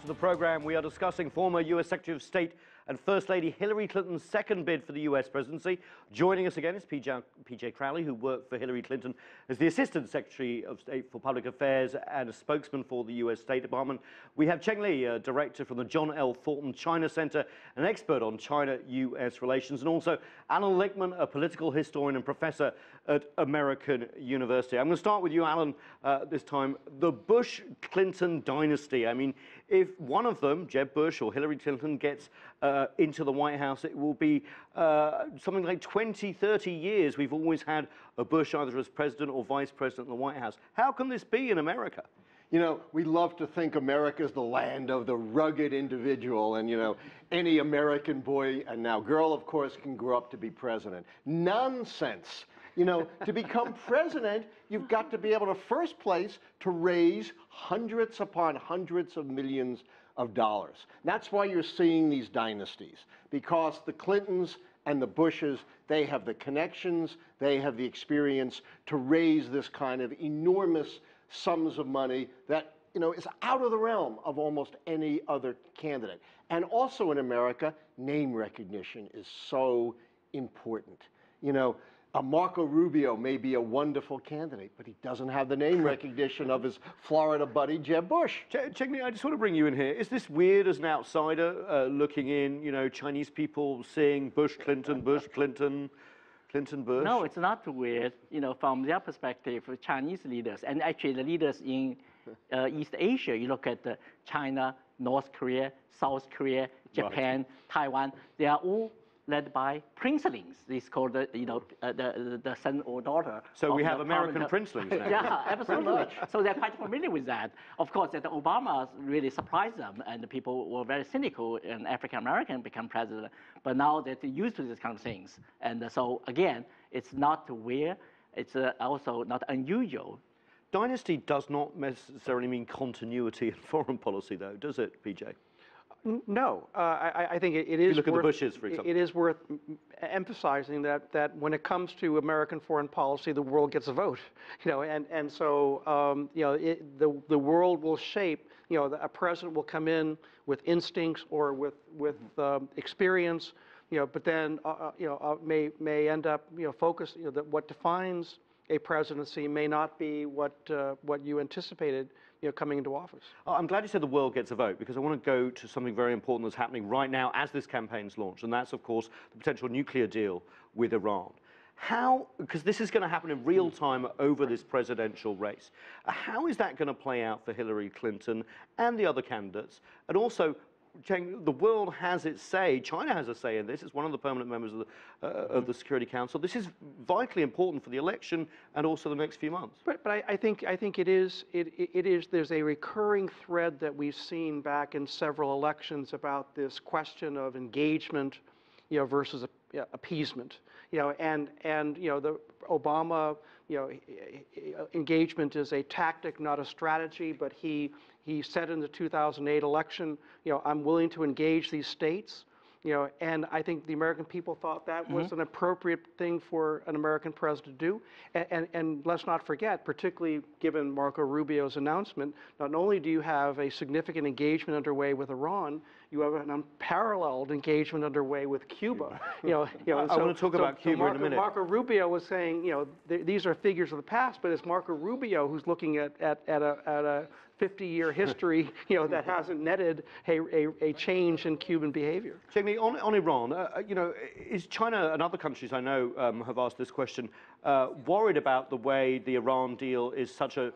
To the program, we are discussing former U.S. Secretary of State and First Lady Hillary Clinton's second bid for the U.S. presidency. Joining us again is P.J. Crowley, who worked for Hillary Clinton as the Assistant Secretary of State for Public Affairs and a spokesman for the U.S. State Department. We have Cheng Li, a director from the John L. Thornton China Center, an expert on China-U.S. relations, and also Alan Lichtman, a political historian and professor at American University. I'm going to start with you, Alan, this time. The Bush-Clinton dynasty. I mean, if one of them, Jeb Bush or Hillary Clinton, gets into the White House, it will be something like 20, 30 years we've always had a Bush either as president or vice president in the White House. How can this be in America? You know, we love to think America is the land of the rugged individual, and, you know, any American boy and now girl, of course, can grow up to be president. Nonsense. You know, to become president, you've got to be able to, first place, to raise hundreds upon hundreds of millions of dollars. That's why you're seeing these dynasties, because the Clintons and the Bushes, they have the connections, they have the experience to raise this kind of enormous sums of money that, you know, is out of the realm of almost any other candidate. And also in America, name recognition is so important. You know, Marco Rubio may be a wonderful candidate, but he doesn't have the name recognition of his Florida buddy, Jeb Bush. Cheng Li, I just want to bring you in here. Is this weird as an outsider looking in, you know, Chinese people seeing Bush, Clinton, Bush, Clinton, Clinton, Bush? No, it's not weird. You know, from their perspective, Chinese leaders, and actually the leaders in East Asia, you look at China, North Korea, South Korea, Japan, right, Taiwan, they are all led by princelings. It's called the son or daughter. So we have American princelings now. Yeah, absolutely. So they're quite familiar with that. Of course, that Obama really surprised them, and the people were very cynical, and African American become president. But now they're used to these kind of things, and so again, it's not weird. It's also not unusual. Dynasty does not necessarily mean continuity in foreign policy, though, does it, PJ? No, I think it is. If you look at the Bushes, for example. It is worth emphasizing that when it comes to American foreign policy, the world gets a vote. You know, and so you know, the world will shape. You know, a president will come in with instincts or with experience. You know, but then you know, may end up, you know, focus. You know, that what defines a presidency may not be what you anticipated, you know, coming into office. I'm glad you said the world gets a vote, because I want to go to something very important that's happening right now as this campaign's launched, and that's, of course, the potential nuclear deal with Iran. How, because this is going to happen in real time over this presidential race, how is that going to play out for Hillary Clinton and the other candidates? And also, Cheng, the world has its say. China has a say in this. It's one of the permanent members of the Security Council. This is vitally important for the election and also the next few months. But I think it is. There's a recurring thread that we've seen back in several elections about this question of engagement, you know, versus appeasement. You know, and you know, the Obama, you know, engagement is a tactic, not a strategy. But he said in the 2008 election, you know, I'm willing to engage these states. You know, and I think the American people thought that was an appropriate thing for an American president to do. And let's not forget, particularly given Marco Rubio's announcement, not only do you have a significant engagement underway with Iran, you have an unparalleled engagement underway with Cuba. You know, I want to talk about Cuba in a minute. Marco Rubio was saying, you know, these are figures of the past, but it's Marco Rubio who's looking at a 50-year history, you know, that hasn't netted a change in Cuban behavior. Cheng Li, on Iran, you know, is China and other countries I know have asked this question, worried about the way the Iran deal is such a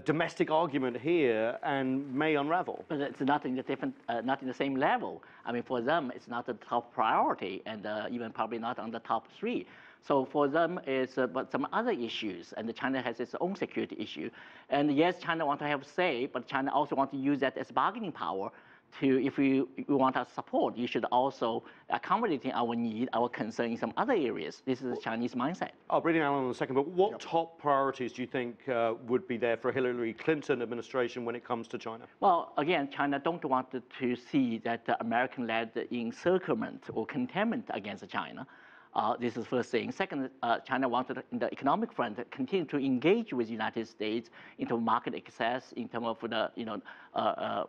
domestic argument here and may unravel? But it's not in the different, not in the same level. I mean, for them, it's not the top priority, and even probably not on the top 3. So for them, it's but some other issues, and China has its own security issue. And yes, China wants to have say, but China also wants to use that as bargaining power to, if you want our support, you should also accommodate our need, our concern in some other areas. This is the Chinese mindset. I'll bring in Alan in a second, but what top priorities do you think would be there for a Hillary Clinton administration when it comes to China? Well, again, China don't want to see that the American-led encirclement or containment against China. This is the first thing. Second, China wanted, in the economic front, to continue to engage with the United States in terms of market access, in terms of the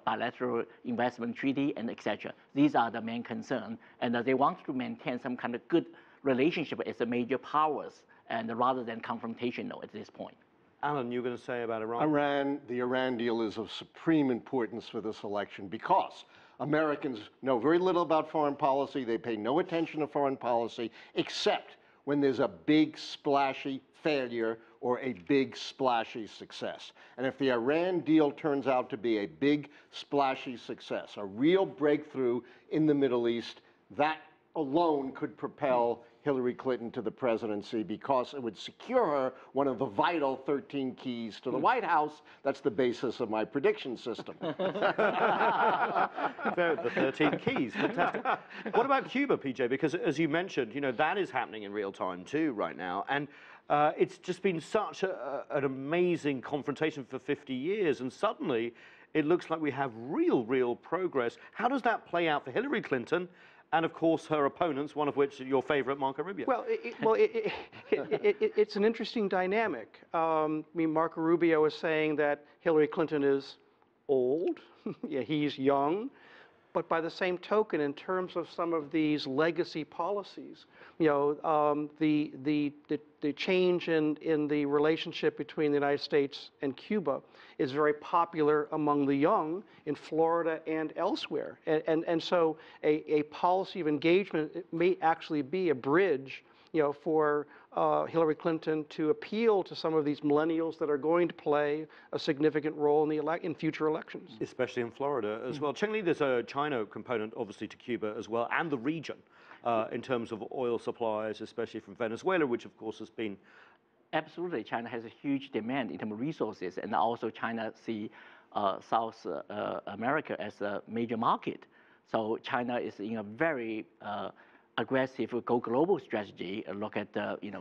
bilateral investment treaty, and etc. These are the main concerns, and they want to maintain some kind of good relationship as the major powers, and rather than confrontational at this point. Alan, you were going to say about Iran? The Iran deal is of supreme importance for this election because Americans know very little about foreign policy. They pay no attention to foreign policy except when there's a big splashy failure or a big splashy success. And if the Iran deal turns out to be a big splashy success, a real breakthrough in the Middle East, that alone could propel Hillary Clinton to the presidency because it would secure her one of the vital 13 keys to the White House. That's the basis of my prediction system. The 13 keys, fantastic. What about Cuba, PJ? Because as you mentioned, that is happening in real time too right now. And it's just been such an amazing confrontation for 50 years. And suddenly it looks like we have real progress. How does that play out for Hillary Clinton? And of course, her opponents, one of which your favorite, Marco Rubio. Well, it's an interesting dynamic. I mean, Marco Rubio is saying that Hillary Clinton is old. Yeah, he's young. But by the same token, in terms of some of these legacy policies, the change in the relationship between the United States and Cuba is very popular among the young in Florida and elsewhere. And so a policy of engagement may actually be a bridge, for Hillary Clinton to appeal to some of these millennials that are going to play a significant role in future elections. Especially in Florida as well. Cheng-Li, there's a China component, obviously, to Cuba as well, and the region in terms of oil supplies, especially from Venezuela, which, of course, has been... Absolutely. China has a huge demand in terms of resources, and also China sees South America as a major market. So China is in a very aggressive go global strategy. Look at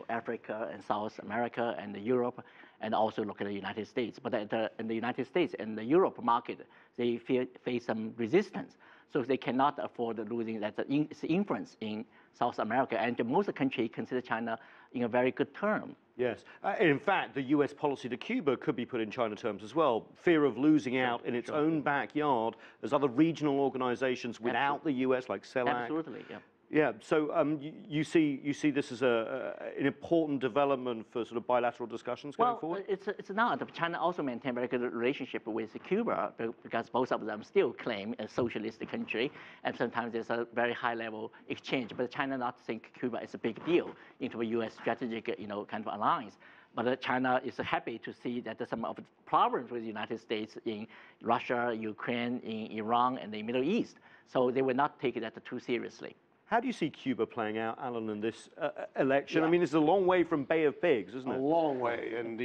Africa and South America and Europe, and also look at the United States. But in the United States and the Europe market, they face some resistance. So they cannot afford losing that influence in South America. And most countries consider China in a very good term. Yes. In fact, the U.S. policy to Cuba could be put in China terms as well. Fear of losing out in its own backyard as other regional organizations without the U.S., like CELAC. Absolutely, yeah. Yeah, so you see this as an important development for sort of bilateral discussions going forward? It's not. China also maintains a very good relationship with Cuba because both of them still claim a socialist country, and sometimes there's a very high-level exchange. But China not think Cuba is a big deal into a U.S. strategic, kind of alliance. But China is happy to see that some of the problems with the United States in Russia, Ukraine, in Iran, and the Middle East. So they will not take that too seriously. How do you see Cuba playing out, Alan, in this election? Yeah. I mean, it's a long way from Bay of Pigs, isn't it? A long way. And,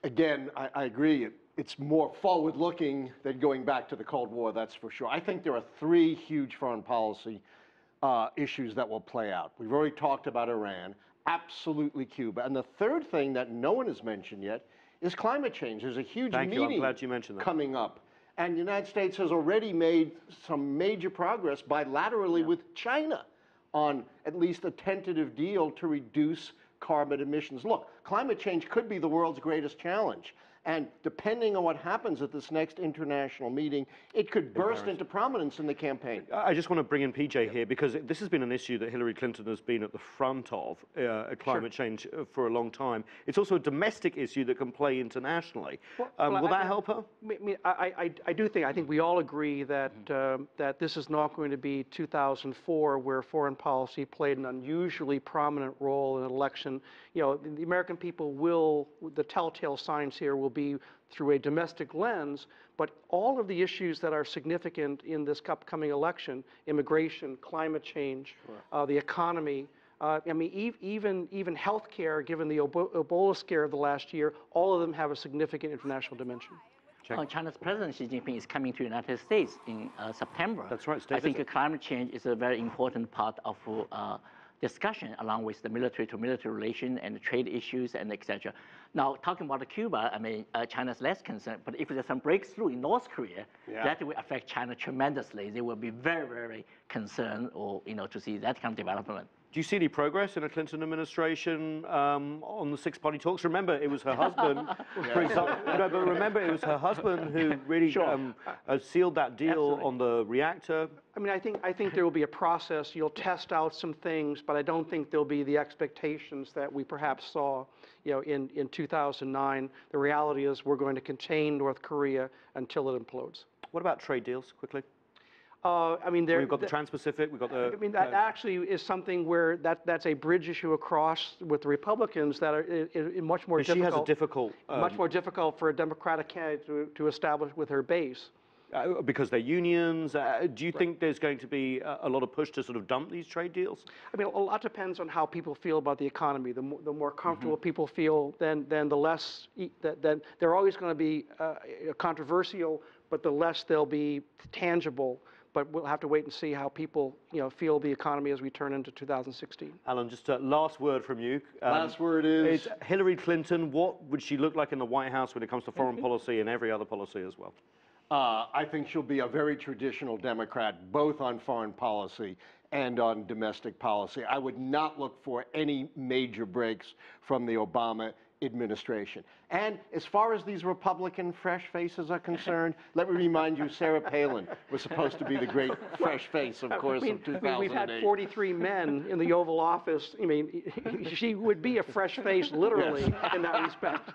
again, I agree. It's more forward-looking than going back to the Cold War, that's for sure. I think there are three huge foreign policy issues that will play out. We've already talked about Iran, absolutely Cuba. And the third thing that no one has mentioned yet is climate change. There's a huge meeting I'm glad you mentioned that. coming up. And the United States has already made some major progress bilaterally with China on at least a tentative deal to reduce carbon emissions. Look, climate change could be the world's greatest challenge. And depending on what happens at this next international meeting, it could burst into prominence in the campaign. I just want to bring in PJ here because this has been an issue that Hillary Clinton has been at the front of, climate change, for a long time. It's also a domestic issue that can play internationally. Will that help her? I do think, I think we all agree that, that this is not going to be 2004 where foreign policy played an unusually prominent role in an election. The American people will, the telltale signs here will be through a domestic lens, but all of the issues that are significant in this upcoming election, immigration, climate change, the economy, I mean, even healthcare, given the Ebola scare of the last year, all of them have a significant international dimension. China's President Xi Jinping is coming to the United States in September. That's right. I think climate change is a very important part of discussion along with the military-to-military relation and the trade issues and etc. Now, talking about Cuba, I mean, China's less concerned, but if there's some breakthrough in North Korea, that will affect China tremendously. They will be very, very concerned, or to see that kind of development. Do you see any progress in a Clinton administration on the six-party talks? Remember, it was her husband, for example. No, but remember, it was her husband who really sealed that deal on the reactor. I mean, I think there will be a process. You'll test out some things, but I don't think there'll be the expectations that we perhaps saw, in 2009. The reality is we're going to contain North Korea until it implodes. What about trade deals, quickly? I mean, we've got the Trans-Pacific, we've got the... I mean, that actually is something where that's a bridge issue across with the Republicans that are much more difficult. She has a difficult... much more difficult for a Democratic candidate to establish with her base. Because they're unions. Do you think there's going to be a lot of push to sort of dump these trade deals? I mean, a lot depends on how people feel about the economy. The more comfortable people feel, then the less, then they're always going to be controversial, but the less they'll be tangible. But we'll have to wait and see how people, feel the economy as we turn into 2016. Alan, just a last word from you. Last word is... Hillary Clinton. What would she look like in the White House when it comes to foreign policy and every other policy as well? I think she'll be a very traditional Democrat, both on foreign policy and on domestic policy. I would not look for any major breaks from the Obama administration. And as far as these Republican fresh faces are concerned, let me remind you, Sarah Palin was supposed to be the great fresh face, of course, of 2008. We've had 43 men in the Oval Office. I mean, she would be a fresh face, literally, in that respect.